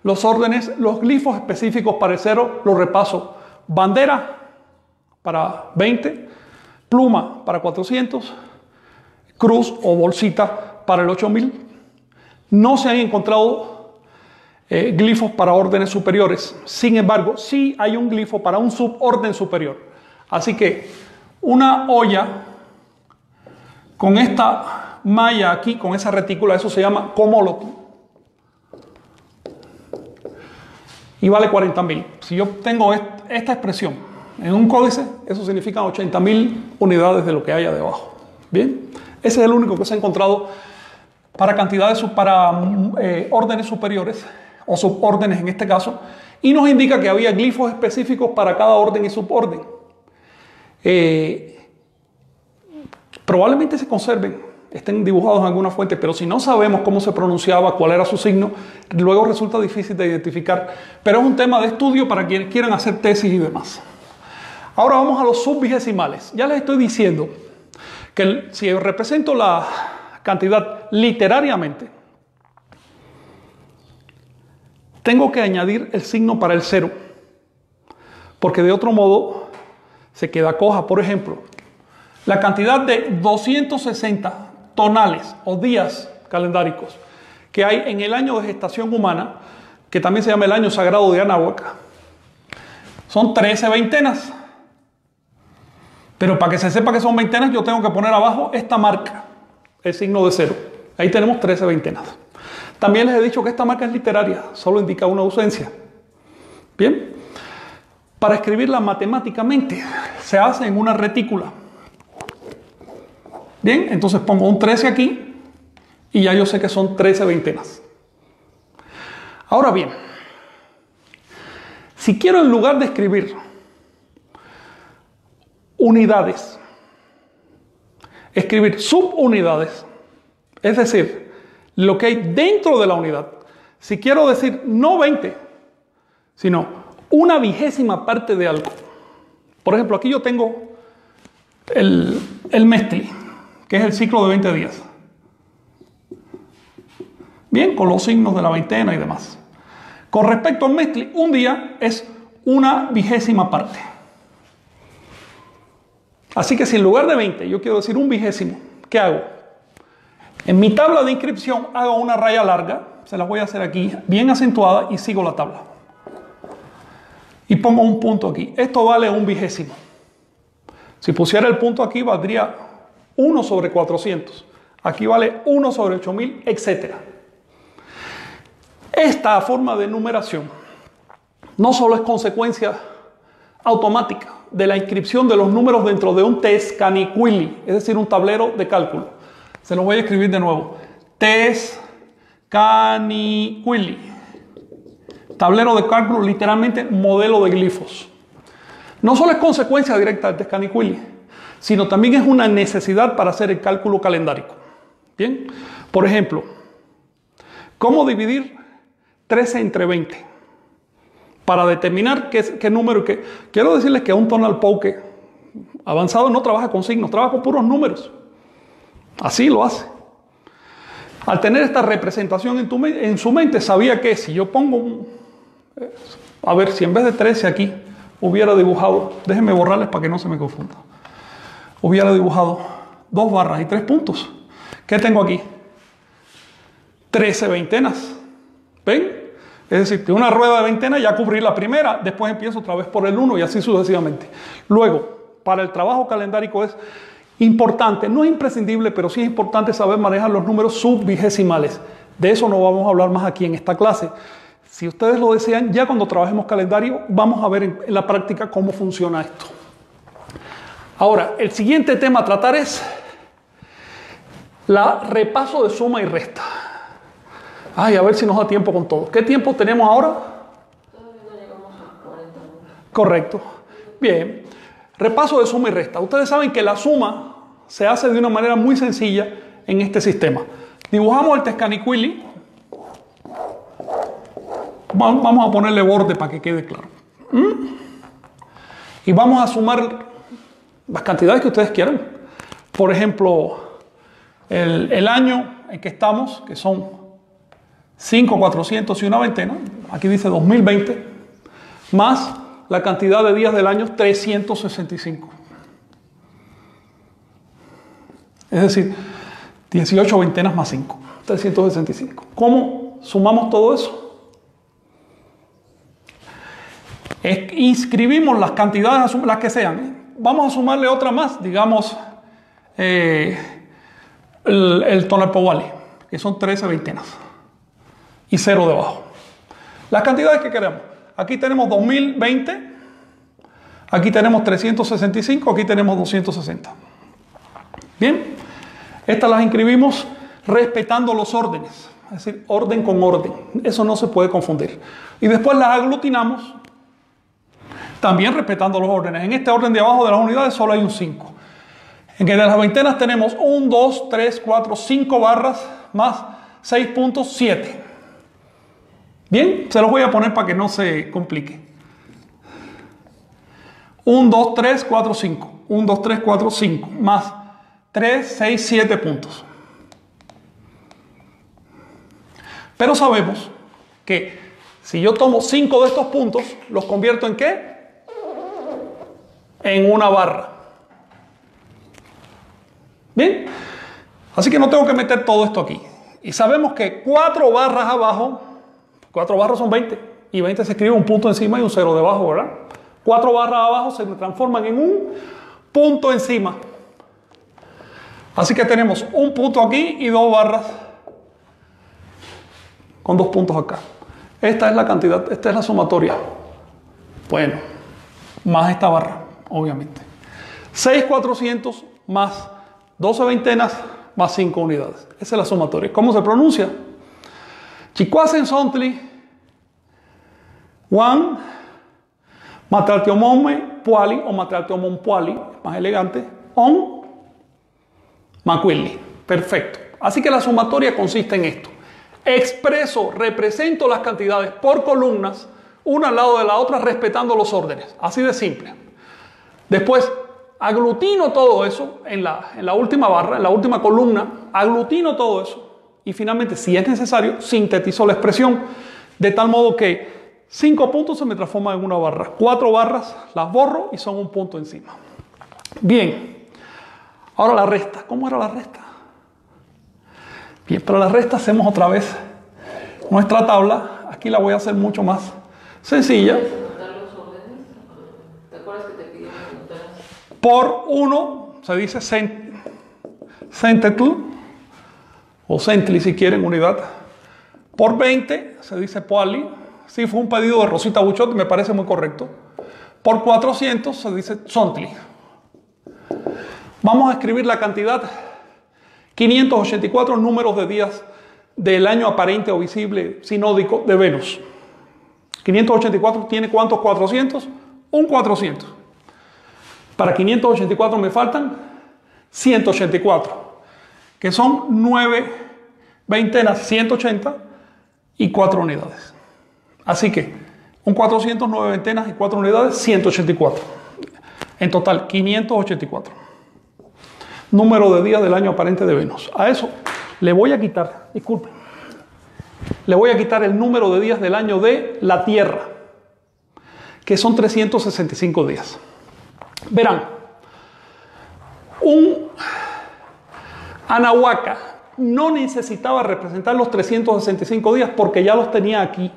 Speaker 1: los órdenes, los glifos específicos para el cero, los repaso. Bandera para 20, pluma para 400, cruz o bolsita para el 8000. No se han encontrado glifos para órdenes superiores. Sin embargo, sí hay un glifo para un suborden superior. Así que una olla con esta malla aquí, con esa retícula, eso se llama comoloti. Y vale 40.000. Si yo tengo esta expresión en un códice, eso significa 80.000 unidades de lo que haya debajo. Bien, ese es el único que se ha encontrado para cantidades, para órdenes superiores o subórdenes en este caso, y nos indica que había glifos específicos para cada orden y suborden. Probablemente se conserven, estén dibujados en alguna fuente, pero si no sabemos cómo se pronunciaba, cuál era su signo, luego resulta difícil de identificar, pero es un tema de estudio para quienes quieran hacer tesis y demás. Ahora vamos a los subvigesimales. Ya les estoy diciendo que si represento la cantidad literariamente, tengo que añadir el signo para el cero, porque de otro modo se queda coja. Por ejemplo, la cantidad de 260 tonales o días calendáricos que hay en el año de gestación humana, que también se llama el año sagrado de Anáhuac, son 13 veintenas. Pero para que se sepa que son veintenas, yo tengo que poner abajo esta marca, el signo de cero. Ahí tenemos 13 veintenas. También les he dicho que esta marca es literaria, solo indica una ausencia. Bien, para escribirla matemáticamente se hace en una retícula. Bien, entonces pongo un 13 aquí y ya yo sé que son 13 veintenas. Ahora bien, si quiero en lugar de escribir unidades, escribir subunidades, Es decir, lo que hay dentro de la unidad. Si quiero decir no 20, sino una vigésima parte de algo. Por ejemplo, aquí yo tengo el Mestli, que es el ciclo de 20 días. Bien, con los signos de la veintena y demás. Con respecto al Mestli, un día es una vigésima parte. Así que si en lugar de 20 yo quiero decir un vigésimo, ¿qué hago? En mi tabla de inscripción hago una raya larga, se la voy a hacer aquí, bien acentuada, y sigo la tabla. Y pongo un punto aquí. Esto vale un vigésimo. Si pusiera el punto aquí, valdría 1 sobre 400. Aquí vale 1 sobre 8000, etc. Esta forma de numeración no solo es consecuencia automática de la inscripción de los números dentro de un Tezcanicuili, es decir, un tablero de cálculo. Se lo voy a escribir de nuevo. Tezcanicuili. Tablero de cálculo, literalmente modelo de glifos. No solo es consecuencia directa del Tezcanicuili, sino también es una necesidad para hacer el cálculo calendárico. Bien, por ejemplo, ¿cómo dividir 13 entre 20? Para determinar qué número y qué. Quiero decirles que un tonal poke avanzado no trabaja con signos, trabaja con puros números. Así lo hace. Al tener esta representación en su mente, sabía que si yo pongo a ver, si en vez de 13 aquí hubiera dibujado, déjenme borrarles para que no se me confunda, hubiera dibujado 2 barras y 3 puntos. ¿Qué tengo aquí? 13 veintenas. ¿Ven? Es decir, que una rueda de veintena ya cubrí la primera, después empiezo otra vez por el 1 y así sucesivamente. Luego, para el trabajo calendárico es importante, no es imprescindible, pero sí es importante saber manejar los números subvigesimales. De eso no vamos a hablar más aquí en esta clase. Si ustedes lo desean, ya cuando trabajemos calendario, vamos a ver en la práctica cómo funciona esto. Ahora, el siguiente tema a tratar es repaso de suma y resta. Ay, a ver si nos da tiempo con todo. ¿Qué tiempo tenemos ahora?
Speaker 2: Todavía no llegamos a 40 minutos.
Speaker 1: Correcto. Bien. Repaso de suma y resta. Ustedes saben que la suma se hace de una manera muy sencilla en este sistema. Dibujamos el Tezcanicuili. Vamos a ponerle borde para que quede claro. Y vamos a sumar las cantidades que ustedes quieran. Por ejemplo, el año en que estamos, que son 5, 400 y una veintena, aquí dice 2020, más la cantidad de días del año 365. Es decir, 18 veintenas más 5, 365. ¿Cómo sumamos todo eso? Inscribimos las cantidades, las que sean. Vamos a sumarle otra más, digamos, el Tonalpowali, que son 13 veintenas. Y 0 debajo. Las cantidades que queremos. Aquí tenemos 2020, aquí tenemos 365, aquí tenemos 260. Bien, estas las inscribimos respetando los órdenes, es decir, orden con orden. Eso no se puede confundir. Y después las aglutinamos, también respetando los órdenes. En este orden de abajo de las unidades solo hay un 5. En que de las veintenas tenemos 1, 2, 3, 4, 5 barras más 6 puntos, 7. Bien, se los voy a poner para que no se complique. 1, 2, 3, 4, 5. 1, 2, 3, 4, 5. Más 3, 6, 7 puntos. Pero sabemos que si yo tomo 5 de estos puntos, ¿los convierto en qué? En una barra. Bien, así que no tengo que meter todo esto aquí. Y sabemos que 4 barras abajo, 4 barras son 20, y 20 se escribe un punto encima y un 0 debajo, ¿verdad? 4 barras abajo se transforman en un punto encima. Así que tenemos un punto aquí y 2 barras con 2 puntos acá. Esta es la cantidad, esta es la sumatoria. Bueno, más esta barra, obviamente. 6,400 más 12 veintenas más 5 unidades. Esa es la sumatoria. ¿Cómo se pronuncia? Chicuasen sontli, Juan, matralteomome puali o matralteomon puali, más elegante, on, macuili. Perfecto. Así que la sumatoria consiste en esto. Expreso, represento las cantidades por columnas, una al lado de la otra, respetando los órdenes. Así de simple. Después, aglutino todo eso en la última barra, en la última columna, aglutino todo eso. Y finalmente, si es necesario, sintetizo la expresión, de tal modo que 5 puntos se me transforman en una barra. 4 barras las borro y son un punto encima. Bien. Ahora la resta. ¿Cómo era la resta? Bien, para la resta hacemos otra vez nuestra tabla. Aquí la voy a hacer mucho más sencilla.
Speaker 2: ¿Te acuerdas que te pidieron que anotaras?
Speaker 1: Por 1 se dice centetl o centli si quieren, unidad. Por 20 se dice poali. Sí, fue un pedido de Rosita Buchot, me parece muy correcto. Por 400 se dice zontli. Vamos a escribir la cantidad 584 números de días del año aparente o visible sinódico de Venus. 584 tiene ¿cuántos 400? Un 400. Para 584 me faltan 184, que son 9 veintenas, 180 y 4 unidades. Así que un 400, 9 veintenas y 4 unidades, 184. En total, 584. Número de días del año aparente de Venus. A eso le voy a quitar, disculpen, le voy a quitar el número de días del año de la Tierra, que son 365 días. Verán, un Anahuaca no necesitaba representar los 365 días porque ya los tenía aquí.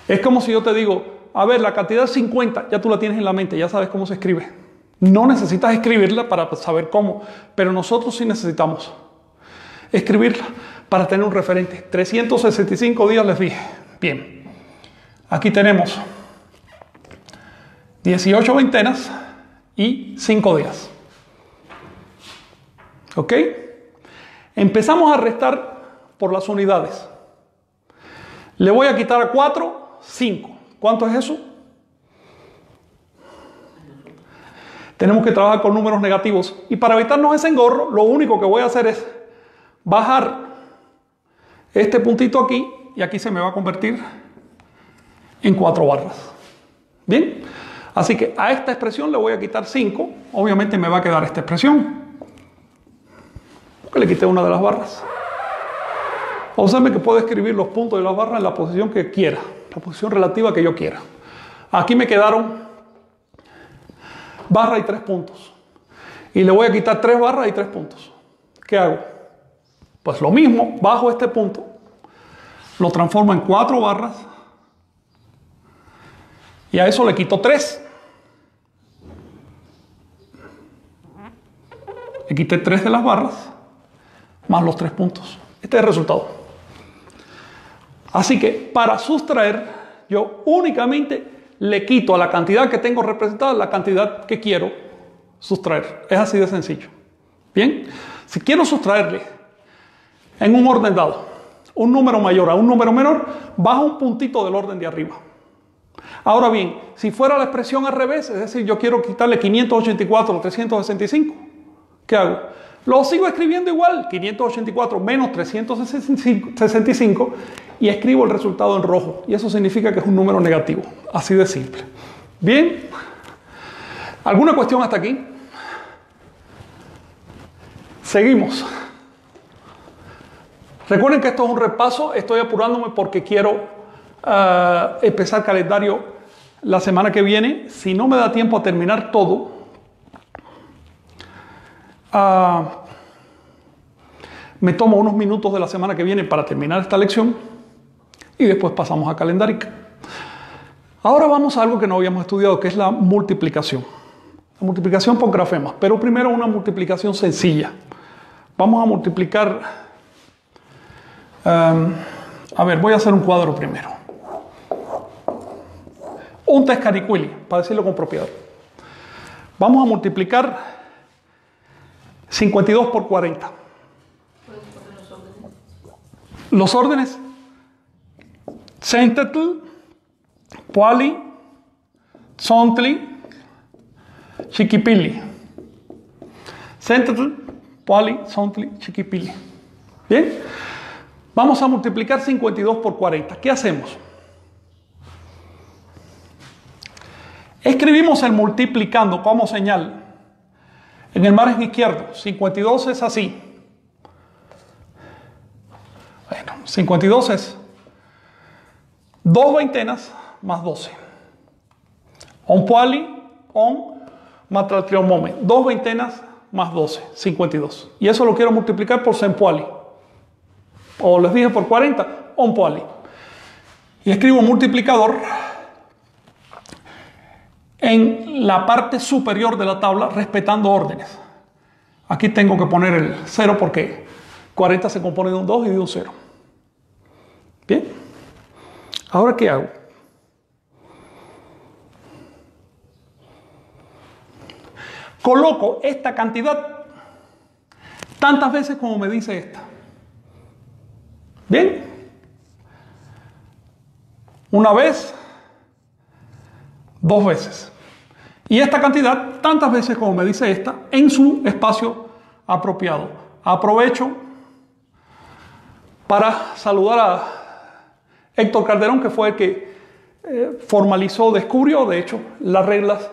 Speaker 1: Es como si yo te digo, a ver, la cantidad 50, ya tú la tienes en la mente, ya sabes cómo se escribe. No necesitas escribirla para saber cómo, pero nosotros sí necesitamos escribirla para tener un referente. 365 días les dije. Bien, aquí tenemos 18 veintenas y 5 días. ¿Ok? Empezamos a restar por las unidades. Le voy a quitar a 4, 5. ¿Cuánto es eso? Tenemos que trabajar con números negativos. Y para evitarnos ese engorro, lo único que voy a hacer es bajar este puntito aquí y aquí se me va a convertir en 4 barras. ¿Bien? Así que a esta expresión le voy a quitar 5. Obviamente me va a quedar esta expresión. Porque le quité una de las barras. Observe que puedo escribir los puntos de las barras en la posición que quiera. La posición relativa que yo quiera. Aquí me quedaron barra y 3 puntos. Y le voy a quitar 3 barras y 3 puntos. ¿Qué hago? Pues lo mismo, bajo este punto, lo transformo en 4 barras y a eso le quito 3. Le quité 3 de las barras más los 3 puntos. Este es el resultado. Así que para sustraer, yo únicamente le quito a la cantidad que tengo representada la cantidad que quiero sustraer. Es así de sencillo. Bien, si quiero sustraerle en un orden dado un número mayor a un número menor, bajo un puntito del orden de arriba. Ahora bien, si fuera la expresión al revés, es decir, yo quiero quitarle 584 a 365, ¿qué hago? Lo sigo escribiendo igual, 584 menos 365, y escribo el resultado en rojo. Y eso significa que es un número negativo. Así de simple. Bien. ¿Alguna cuestión hasta aquí? Seguimos. Recuerden que esto es un repaso. Estoy apurándome porque quiero empezar calendario la semana que viene. Si no me da tiempo a terminar todo, me tomo unos minutos de la semana que viene para terminar esta lección y después pasamos a calendárica. Ahora vamos a algo que no habíamos estudiado, que es la multiplicación. La multiplicación por grafemas, pero primero una multiplicación sencilla. Vamos a multiplicar, a ver, voy a hacer un cuadro primero. Un Tescaricuili, para decirlo con propiedad. Vamos a multiplicar 52 por 40. Los órdenes: Centetl, Poali, Tzontli, Chiquipili. Centetl, Poali, Tzontli, Chiquipili. Bien, vamos a multiplicar 52 por 40. ¿Qué hacemos? Escribimos el multiplicando como señal. En el margen izquierdo, 52 es así. Bueno, 52 es 2 veintenas más 12. On puali, on matratriomome. 2 veintenas más 12, 52. Y eso lo quiero multiplicar por sempuali. O les dije por 40, on puali. Y escribo un multiplicador en la parte superior de la tabla, respetando órdenes. Aquí tengo que poner el 0 porque 40 se compone de un 2 y de un 0. Bien. Ahora, ¿qué hago? Coloco esta cantidad tantas veces como me dice esta. Bien. Una vez, 2 veces. Y esta cantidad tantas veces como me dice esta en su espacio apropiado. Aprovecho para saludar a Héctor Calderón, que fue el que descubrió, de hecho, las reglas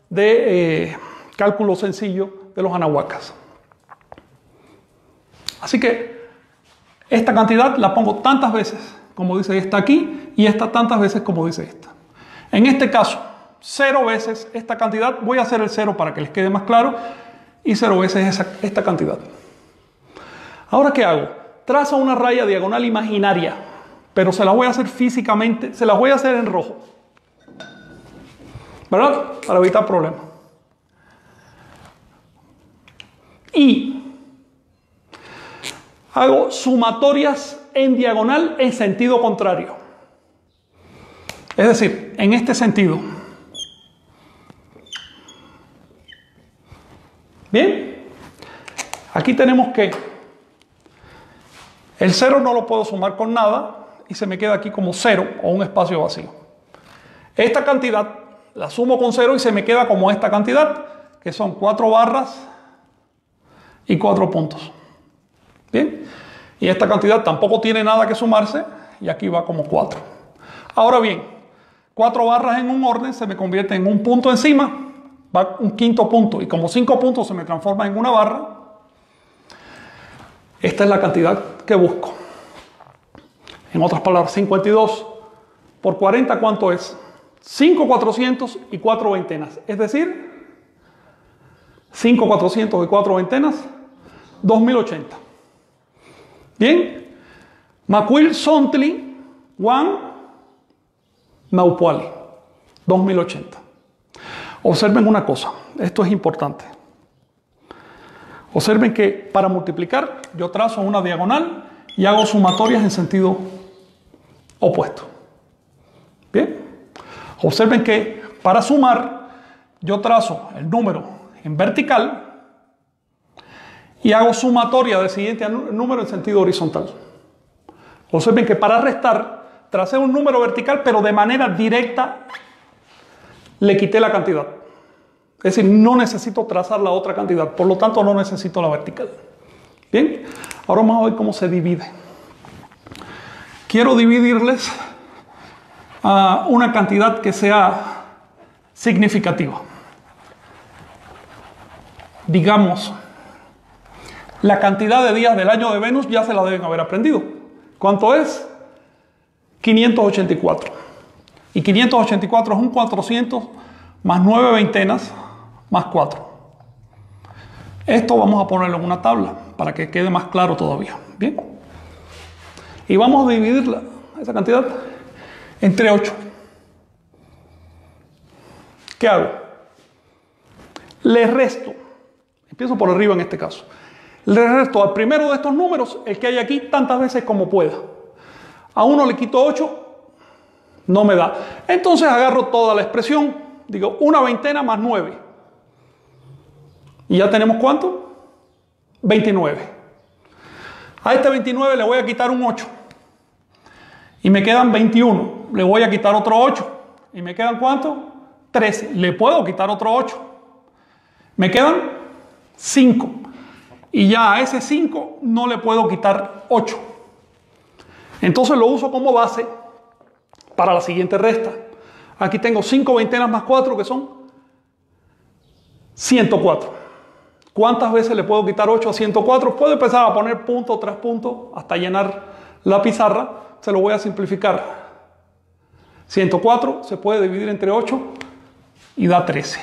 Speaker 1: de cálculo sencillo de los anahuacas. Así que esta cantidad la pongo tantas veces como dice esta aquí y esta tantas veces como dice esta. En este caso, 0 veces esta cantidad, voy a hacer el 0 para que les quede más claro, y 0 veces esta cantidad. Ahora, ¿qué hago? Trazo una raya diagonal imaginaria, pero se la voy a hacer físicamente, se las voy a hacer en rojo, ¿verdad? Para evitar problemas. Y hago sumatorias en diagonal en sentido contrario. Es decir, en este sentido. Bien, aquí tenemos que el 0 no lo puedo sumar con nada y se me queda aquí como 0 o un espacio vacío. Esta cantidad la sumo con 0 y se me queda como esta cantidad, que son 4 barras y 4 puntos. Bien, y esta cantidad tampoco tiene nada que sumarse y aquí va como 4. Ahora bien, 4 barras en un orden se me convierte en un punto encima, va un quinto punto, y como 5 puntos se me transforma en una barra. Esta es la cantidad que busco. En otras palabras, 52 por 40, ¿cuánto es? 5 400 y 4 veintenas. Es decir, 5 400 y 4 veintenas, 2080. Bien. Macuil Sontli, Juan Maupuali, 2080. Observen una cosa, esto es importante. Observen que para multiplicar yo trazo una diagonal y hago sumatorias en sentido opuesto. Bien. Observen que para sumar yo trazo el número en vertical y hago sumatoria del siguiente número en sentido horizontal. Observen que para restar tracé un número vertical, pero de manera directa le quité la cantidad. Es decir, no necesito trazar la otra cantidad, por lo tanto no necesito la vertical. Bien, ahora vamos a ver cómo se divide. Quiero dividirles a una cantidad que sea significativa. Digamos, la cantidad de días del año de Venus ya se la deben haber aprendido. ¿Cuánto es? 584. Y 584 es un 400 más 9 veintenas más 4. Esto vamos a ponerlo en una tabla para que quede más claro todavía. Bien. Y vamos a dividir esa cantidad entre 8. ¿Qué hago? Le resto. Empiezo por arriba en este caso. Le resto al primero de estos números, el que hay aquí, tantas veces como pueda. A uno le quito 8, no me da. Entonces agarro toda la expresión, digo, una veintena más 9. ¿Y ya tenemos cuánto? 29. A este 29 le voy a quitar un 8. Y me quedan 21. Le voy a quitar otro 8. ¿Y me quedan cuánto? 13. Le puedo quitar otro 8. Me quedan 5. Y ya a ese 5 no le puedo quitar 8. Entonces lo uso como base para la siguiente resta. Aquí tengo 5 veintenas más 4 que son 104. ¿Cuántas veces le puedo quitar 8 a 104? Puedo empezar a poner punto tras punto hasta llenar la pizarra. Se lo voy a simplificar. 104 se puede dividir entre 8 y da 13.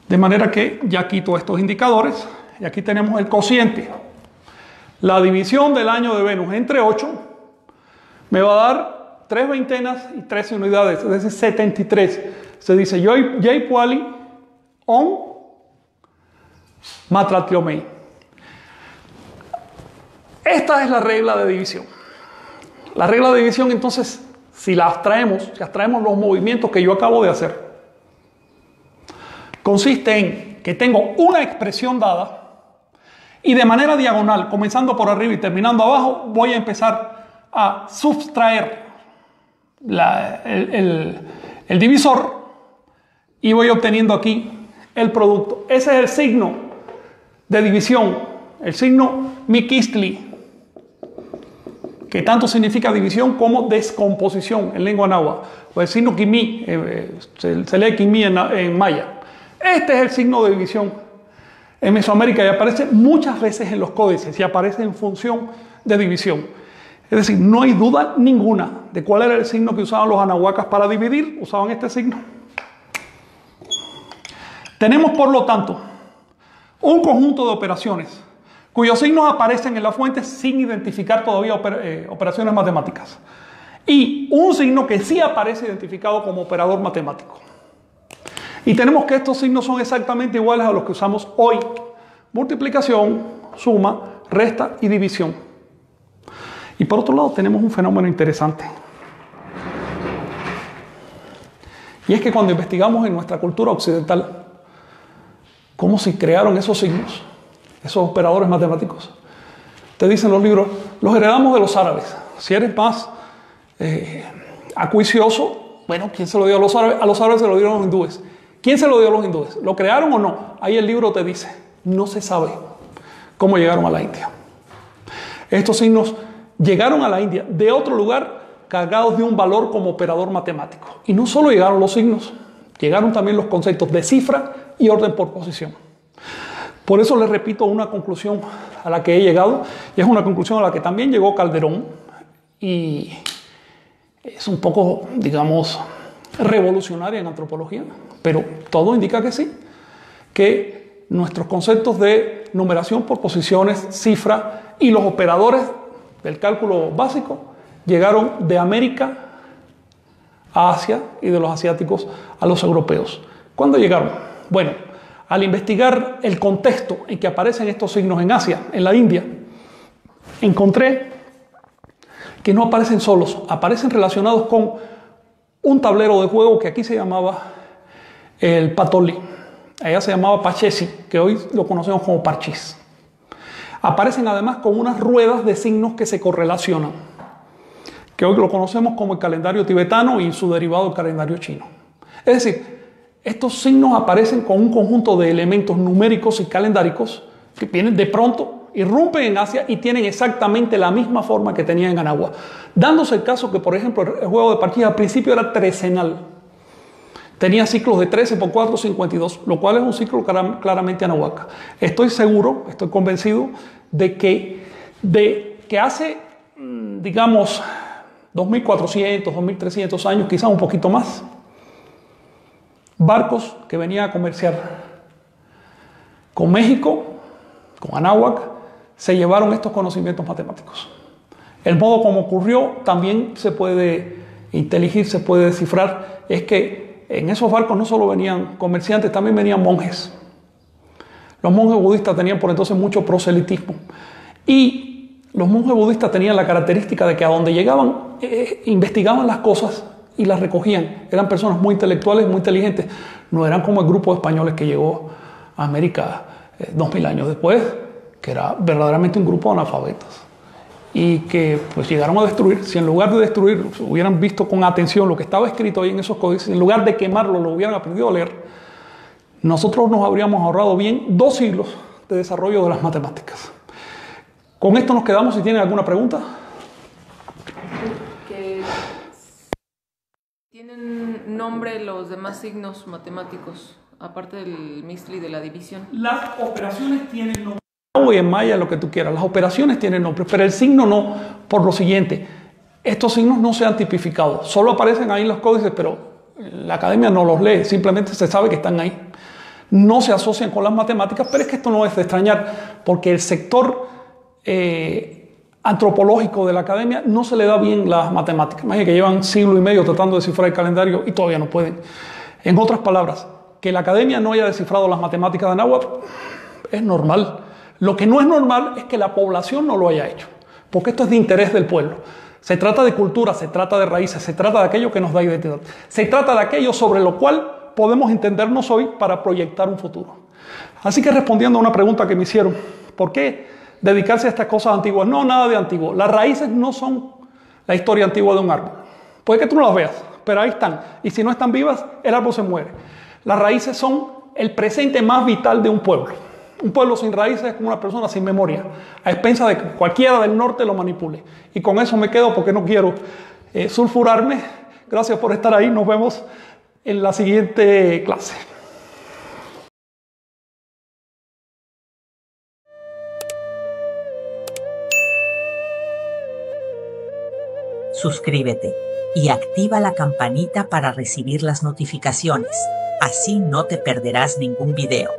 Speaker 1: De manera que ya quito estos indicadores y aquí tenemos el cociente. La división del año de Venus entre 8 me va a dar 3 veintenas y 13 unidades, es decir, 73. Se dice J. Poali on Matratlomei. Esta es la regla de división. La regla de división, entonces, si abstraemos los movimientos que yo acabo de hacer, consiste en que tengo una expresión dada y de manera diagonal, comenzando por arriba y terminando abajo, voy a empezar a subtraer el divisor y voy obteniendo aquí el producto. Ese es el signo de división, el signo Mikistli, que tanto significa división como descomposición en lengua náhuatl, o el signo Kimi, se lee Kimi en maya. Este es el signo de división en Mesoamérica y aparece muchas veces en los códices y aparece en función de división. Es decir, no hay duda ninguna de cuál era el signo que usaban los anahuacas para dividir, usaban este signo. Tenemos, por lo tanto, un conjunto de operaciones cuyos signos aparecen en la fuente sin identificar todavía operaciones matemáticas. Y un signo que sí aparece identificado como operador matemático. Y tenemos que estos signos son exactamente iguales a los que usamos hoy. Multiplicación, suma, resta y división. Y por otro lado tenemos un fenómeno interesante. Y es que cuando investigamos en nuestra cultura occidental cómo se crearon esos signos, esos operadores matemáticos, te dicen los libros, los heredamos de los árabes. Si eres más acuicioso, bueno, ¿quién se lo dio a los árabes? A los árabes se lo dieron los hindúes. ¿Quién se lo dio a los hindúes? ¿Lo crearon o no? Ahí el libro te dice, no se sabe cómo llegaron a la India. Estos signos llegaron a la India de otro lugar cargados de un valor como operador matemático. Y no solo llegaron los signos, llegaron también los conceptos de cifra y orden por posición. Por eso les repito una conclusión a la que he llegado, y es una conclusión a la que también llegó Calderón, y es un poco, digamos, revolucionaria en antropología, pero todo indica que sí, que nuestros conceptos de numeración por posiciones, cifra y los operadores del cálculo básico llegaron de América a Asia y de los asiáticos a los europeos. ¿Cuándo llegaron? Bueno, al investigar el contexto en que aparecen estos signos en Asia, en la India, encontré que no aparecen solos, aparecen relacionados con un tablero de juego que aquí se llamaba el patoli, allá se llamaba pachesi, que hoy lo conocemos como parchís. Aparecen además con unas ruedas de signos que se correlacionan, que hoy lo conocemos como el calendario tibetano y su derivado el calendario chino. Es decir, estos signos aparecen con un conjunto de elementos numéricos y calendáricos que vienen de pronto, irrumpen en Asia y tienen exactamente la misma forma que tenían en Anáhuac. Dándose el caso que, por ejemplo, el juego de parchís al principio era trecenal. Tenía ciclos de 13 por 4, 52, lo cual es un ciclo claramente anahuaca. Estoy seguro, estoy convencido de que hace, digamos, 2400, 2300 años, quizás un poquito más, barcos que venían a comerciar con México, con Anáhuac, se llevaron estos conocimientos matemáticos. El modo como ocurrió también se puede inteligir, se puede descifrar, es que en esos barcos no solo venían comerciantes, también venían monjes. Los monjes budistas tenían por entonces mucho proselitismo. Y los monjes budistas tenían la característica de que a donde llegaban, investigaban las cosas y las recogían. Eran personas muy intelectuales, muy inteligentes. No eran como el grupo de españoles que llegó a América 2000 años después, que era verdaderamente un grupo de analfabetas. Y que pues llegaron a destruir. Si en lugar de destruir hubieran visto con atención lo que estaba escrito ahí en esos códices, en lugar de quemarlo lo hubieran aprendido a leer, nosotros nos habríamos ahorrado bien 2 siglos de desarrollo de las matemáticas. Con esto nos quedamos. Si tienen alguna pregunta.
Speaker 2: Que ¿tienen nombre los demás signos matemáticos, aparte del mixtli de la división?
Speaker 1: Las operaciones tienen nombre. O en maya, lo que tú quieras. Las operaciones tienen nombre, pero el signo no, por lo siguiente. Estos signos no se han tipificado. Solo aparecen ahí en los códices, pero la academia no los lee. Simplemente se sabe que están ahí. No se asocian con las matemáticas, pero es que esto no es de extrañar, porque el sector antropológico de la academia no se le da bien las matemáticas. Imagínate que llevan siglo y medio tratando de descifrar el calendario y todavía no pueden. En otras palabras, que la academia no haya descifrado las matemáticas de náhuatl es normal. Lo que no es normal es que la población no lo haya hecho, porque esto es de interés del pueblo. Se trata de cultura, se trata de raíces, se trata de aquello que nos da identidad. Se trata de aquello sobre lo cual podemos entendernos hoy para proyectar un futuro. Así que respondiendo a una pregunta que me hicieron, ¿por qué dedicarse a estas cosas antiguas? No, nada de antiguo. Las raíces no son la historia antigua de un árbol. Puede que tú no las veas, pero ahí están. Y si no están vivas, el árbol se muere. Las raíces son el presente más vital de un pueblo. Un pueblo sin raíces es como una persona sin memoria, a expensas de que cualquiera del norte lo manipule. Y con eso me quedo porque no quiero sulfurarme. Gracias por estar ahí. Nos vemos en la siguiente clase.
Speaker 3: Suscríbete y activa la campanita para recibir las notificaciones. Así no te perderás ningún video.